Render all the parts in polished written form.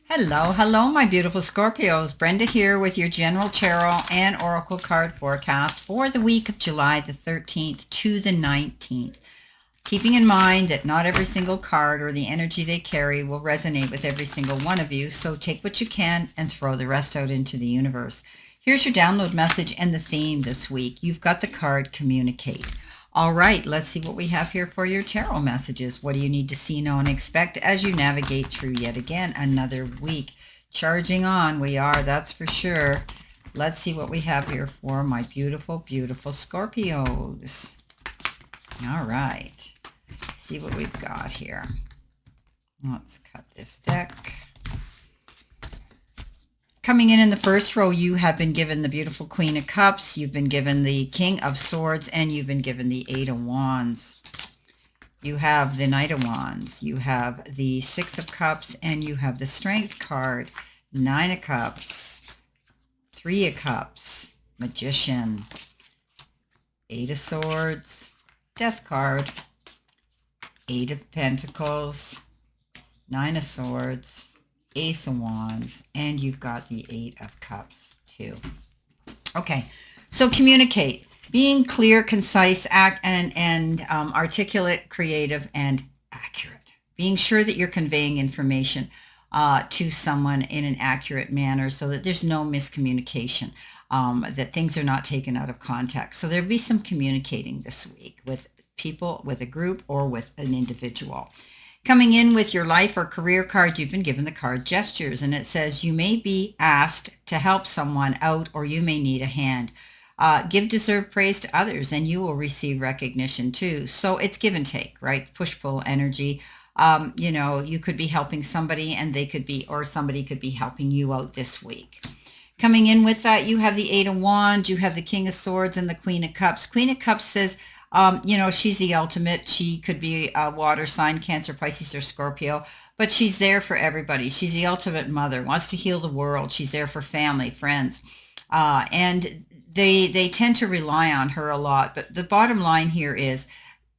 Hello, hello, my beautiful Scorpios. Brenda here with your general tarot and oracle card forecast for the week of July the 13th to the 19th. Keeping in mind that not every single card or the energy they carry will resonate with every single one of you, so take what you can and throw the rest out into the universe. Here's your download message and the theme this week. You've got the card Communicate. All right, let's see what we have here for your tarot messages. What do you need to see, know, and expect as you navigate through yet again another week? Charging on, we are, that's for sure. Let's see what we have here for my beautiful, beautiful Scorpios. All right, see what we've got here. Let's cut this deck. Coming in the first row, you have been given the beautiful Queen of Cups, you've been given the King of Swords, and you've been given the Eight of Wands. You have the Knight of Wands, you have the Six of Cups, and you have the Strength card, Nine of Cups, Three of Cups, Magician, Eight of Swords, Death card, Eight of Pentacles, Nine of Swords, Ace of Wands, and you've got the Eight of Cups too. Okay, so communicate. Being clear, concise, articulate, creative, and accurate. Being sure that you're conveying information to someone in an accurate manner so that there's no miscommunication, that things are not taken out of context. So there'll be some communicating this week with people, with a group, or with an individual. Coming in with your life or career card, you've been given the card Gestures, and it says you may be asked to help someone out or you may need a hand. Give deserved praise to others and you will receive recognition too. So it's give and take, right? Push-pull energy. You could be helping somebody and they could be, or somebody could be helping you out this week. Coming in with that, you have the Eight of Wands, you have the King of Swords, and the Queen of Cups. Queen of Cups says, she's the ultimate. She could be a water sign, Cancer, Pisces, or Scorpio, but she's there for everybody. She's the ultimate mother, wants to heal the world. She's there for family, friends, and they tend to rely on her a lot. But the bottom line here is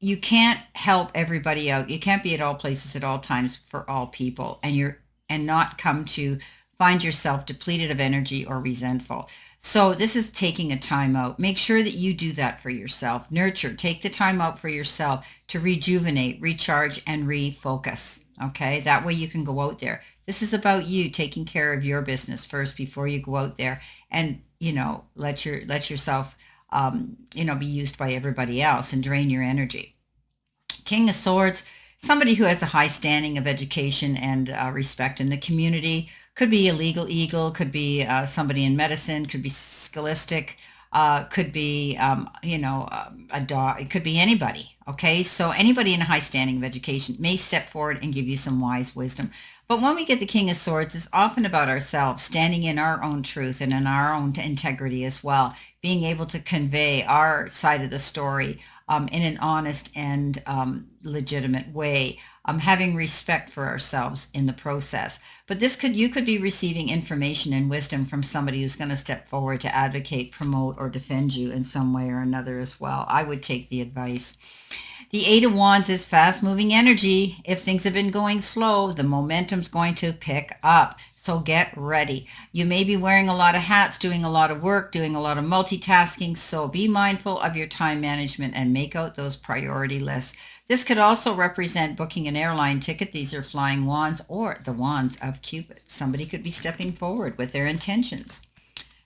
you can't help everybody out. You can't be at all places at all times for all people, and not come to find yourself depleted of energy or resentful. So this is taking a time out. Make sure that you do that for yourself. Nurture, take the time out for yourself to rejuvenate, recharge, and refocus. Okay, that way you can go out there. This is about you taking care of your business first before you go out there and, let yourself, be used by everybody else and drain your energy. King of Swords, somebody who has a high standing of education and respect in the community. Could be a legal eagle, could be somebody in medicine, could be scholastic, could be, a dog. It could be anybody, okay? So anybody in a high standing of education may step forward and give you some wise wisdom. But when we get the King of Swords, it's often about ourselves, standing in our own truth and in our own integrity as well, being able to convey our side of the story in an honest and legitimate way, having respect for ourselves in the process. But you could be receiving information and wisdom from somebody who's going to step forward to advocate, promote, or defend you in some way or another as well. I would take the advice. The Eight of Wands is fast-moving energy. If things have been going slow, the momentum's going to pick up. So get ready. You may be wearing a lot of hats, doing a lot of work, doing a lot of multitasking. So be mindful of your time management and make out those priority lists. This could also represent booking an airline ticket. These are flying wands or the wands of Cupid. Somebody could be stepping forward with their intentions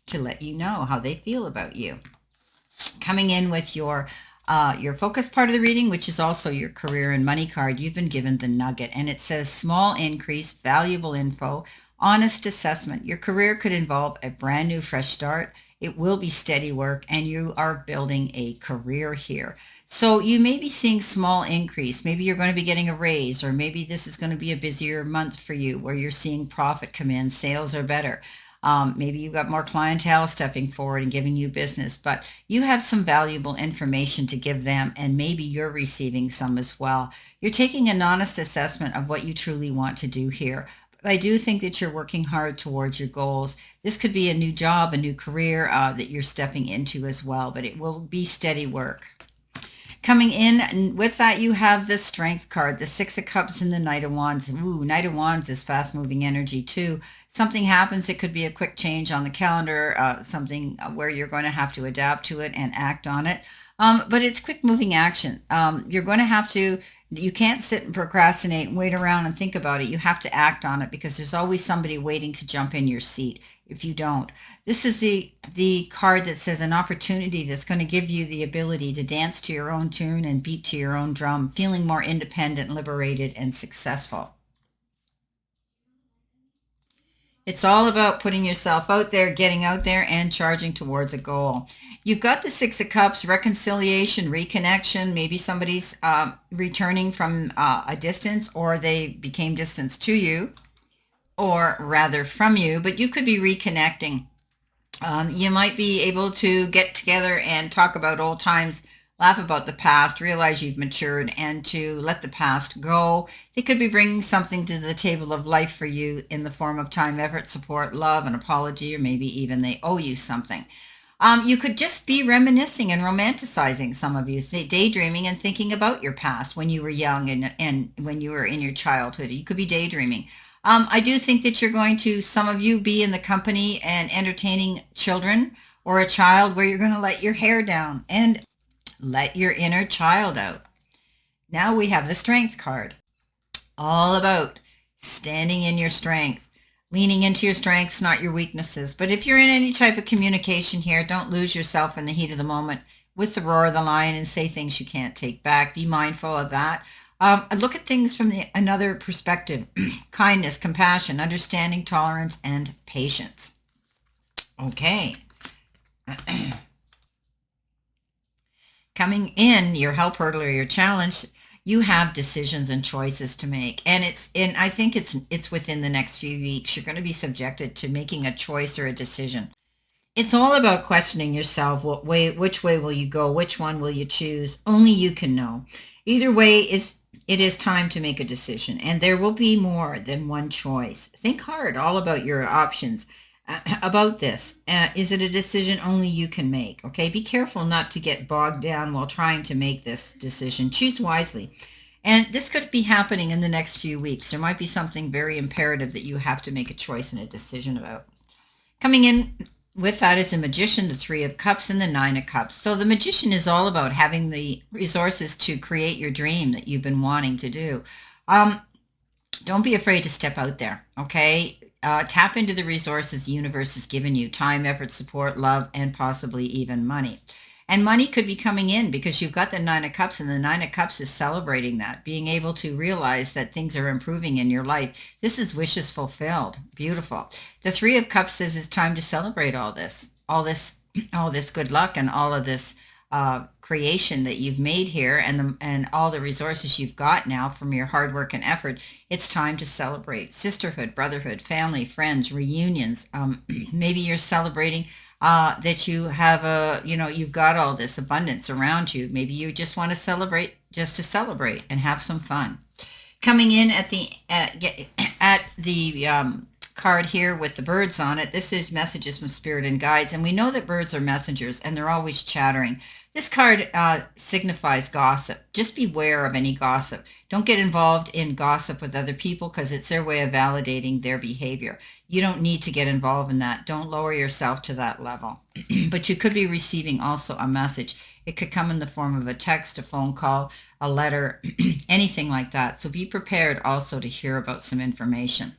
to let you know how they feel about you. Coming in with your focus part of the reading, which is also your career and money card, you've been given the Nugget, and it says small increase, valuable info, honest assessment. Your career could involve a brand new fresh start. It will be steady work, and you are building a career here. So you may be seeing small increase. Maybe you're going to be getting a raise, or maybe this is going to be a busier month for you where you're seeing profit come in, sales are better. Maybe you've got more clientele stepping forward and giving you business, but you have some valuable information to give them, and maybe you're receiving some as well. You're taking an honest assessment of what you truly want to do here. But I do think that you're working hard towards your goals. This could be a new job, a new career that you're stepping into as well, but it will be steady work. Coming in and with that, you have the Strength card, the Six of Cups and the Knight of Wands. Ooh, Knight of Wands is fast moving energy too. Something happens. It could be a quick change on the calendar, something where you're going to have to adapt to it and act on it. But it's quick moving action. You're going to have to, you can't sit and procrastinate and wait around and think about it. You have to act on it because there's always somebody waiting to jump in your seat if you don't. This is the card that says an opportunity that's going to give you the ability to dance to your own tune and beat to your own drum, feeling more independent, liberated, and successful. It's all about putting yourself out there, getting out there, and charging towards a goal. You've got the Six of Cups, reconciliation, reconnection. Maybe somebody's returning from a distance, or they became distance to you, or rather from you, but you could be reconnecting. You might be able to get together and talk about old times, laugh about the past, realize you've matured, and to let the past go. They could be bringing something to the table of life for you in the form of time, effort, support, love, an apology, or maybe even they owe you something. You could just be reminiscing and romanticizing, some of you, daydreaming and thinking about your past when you were young and when you were in your childhood. You could be daydreaming. I do think that you're going to, some of you, be in the company and entertaining children or a child where you're going to let your hair down and let your inner child out. Now we have the Strength card, all about standing in your strength, leaning into your strengths, not your weaknesses. But if you're in any type of communication here, don't lose yourself in the heat of the moment with the roar of the lion and say things you can't take back. Be mindful of that. Look at things from another perspective. Kindness, compassion, understanding, tolerance, and patience. Okay. Coming in, your help hurdle or your challenge, you have decisions and choices to make. And I think it's within the next few weeks, you're going to be subjected to making a choice or a decision. It's all about questioning yourself. Which way will you go? Which one will you choose? Only you can know. Either way, it is time to make a decision, and there will be more than one choice. Think hard all about your options about this. Is it a decision only you can make? Okay, be careful not to get bogged down while trying to make this decision. Choose wisely. And this could be happening in the next few weeks. There might be something very imperative that you have to make a choice and a decision about. Coming in with that is the Magician, the Three of Cups, and the Nine of Cups. So the Magician is all about having the resources to create your dream that you've been wanting to do. Don't be afraid to step out there, okay? Tap into the resources the universe has given you: time, effort, support, love, and possibly even money. And money could be coming in because you've got the Nine of Cups, and the Nine of Cups is celebrating that, being able to realize that things are improving in your life. This is wishes fulfilled. Beautiful. The Three of Cups says it's time to celebrate all this good luck and all of this creation that you've made here, and all the resources you've got now from your hard work and effort. It's time to celebrate sisterhood, brotherhood, family, friends, reunions. Maybe you're celebrating that you have you've got all this abundance around you. Maybe you just want to celebrate just to celebrate and have some fun. Coming in at the card here with the birds on it, this is messages from spirit and guides, and we know that birds are messengers and they're always chattering. This card signifies gossip. Just beware of any gossip. Don't get involved in gossip with other people because it's their way of validating their behavior. You don't need to get involved in that. Don't lower yourself to that level. But you could be receiving also a message. It could come in the form of a text, a phone call, a letter, anything like that. So be prepared also to hear about some information.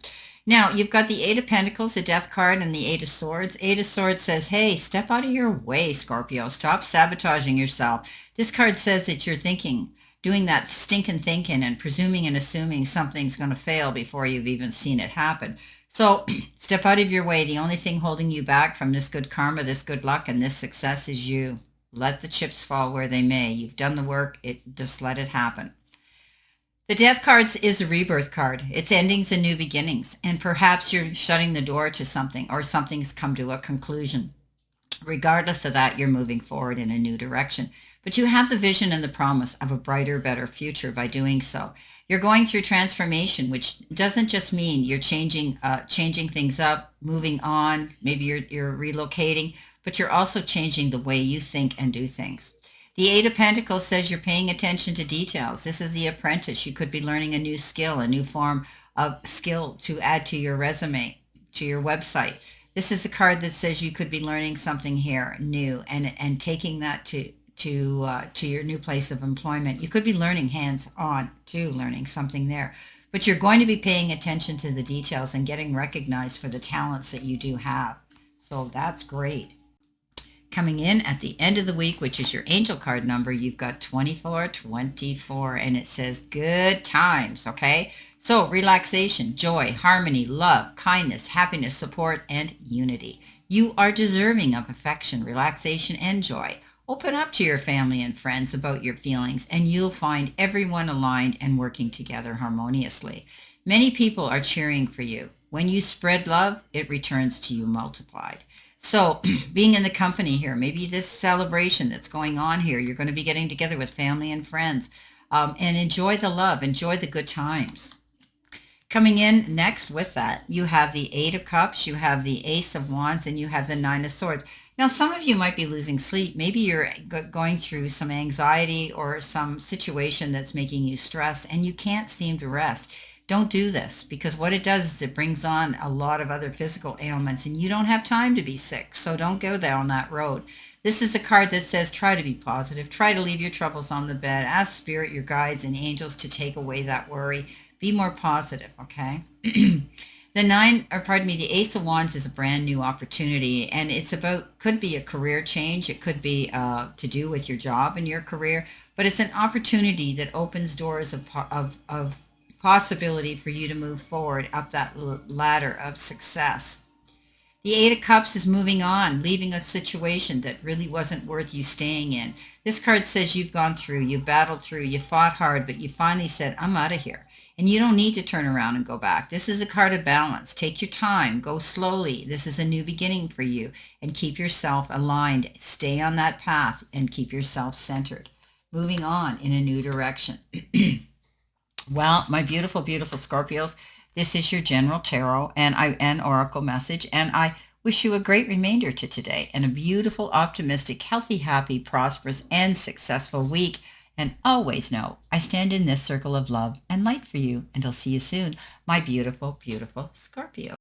Now, you've got the Eight of Pentacles, the Death card, and the Eight of Swords. Eight of Swords says, hey, step out of your way, Scorpio. Stop sabotaging yourself. This card says that you're doing that stinking thinking and presuming and assuming something's going to fail before you've even seen it happen. So step out of your way. The only thing holding you back from this good karma, this good luck, and this success is you. Let the chips fall where they may. You've done the work. Just let it happen. The Death card is a rebirth card. It's endings and new beginnings. And perhaps you're shutting the door to something, or something's come to a conclusion. Regardless of that, you're moving forward in a new direction. But you have the vision and the promise of a brighter, better future by doing so. You're going through transformation, which doesn't just mean you're changing things up, moving on. Maybe you're relocating, but you're also changing the way you think and do things. The Eight of Pentacles says you're paying attention to details. This is the apprentice. You could be learning a new skill, a new form of skill to add to your resume, to your website. This is the card that says you could be learning something here new and taking that to your new place of employment. You could be learning hands-on too, learning something there. But you're going to be paying attention to the details and getting recognized for the talents that you do have. So that's great. Coming in at the end of the week, which is your angel card number, you've got 2424, and it says good times, okay? So relaxation, joy, harmony, love, kindness, happiness, support, and unity. You are deserving of affection, relaxation, and joy. Open up to your family and friends about your feelings, and you'll find everyone aligned and working together harmoniously. Many people are cheering for you. When you spread love, it returns to you multiplied. So being in the company here, maybe this celebration that's going on here, you're going to be getting together with family and friends, and enjoy the love, enjoy the good times. Coming in next with that, you have the Eight of Cups, you have the Ace of Wands, and you have the Nine of Swords. Now, some of you might be losing sleep. Maybe you're going through some anxiety or some situation that's making you stressed, and you can't seem to rest. Don't do this, because what it does is it brings on a lot of other physical ailments, and you don't have time to be sick. So don't go down that road. This is a card that says try to be positive. Try to leave your troubles on the bed. Ask Spirit, your guides, and angels to take away that worry. Be more positive, okay? The Ace of Wands is a brand new opportunity, and it's could be a career change. It could be to do with your job and your career, but it's an opportunity that opens doors of possibility for you to move forward up that ladder of success. The Eight of Cups is moving on, leaving a situation that really wasn't worth you staying in. This card says you've gone through, you battled through, you fought hard, but you finally said, I'm out of here. And you don't need to turn around and go back. This is a card of balance. Take your time, go slowly. This is a new beginning for you, and keep yourself aligned. Stay on that path and keep yourself centered. Moving on in a new direction. Well, my beautiful, beautiful Scorpios, this is your general tarot and oracle message, and I wish you a great remainder to today and a beautiful, optimistic, healthy, happy, prosperous, and successful week. And always know I stand in this circle of love and light for you, and I'll see you soon, my beautiful, beautiful Scorpio.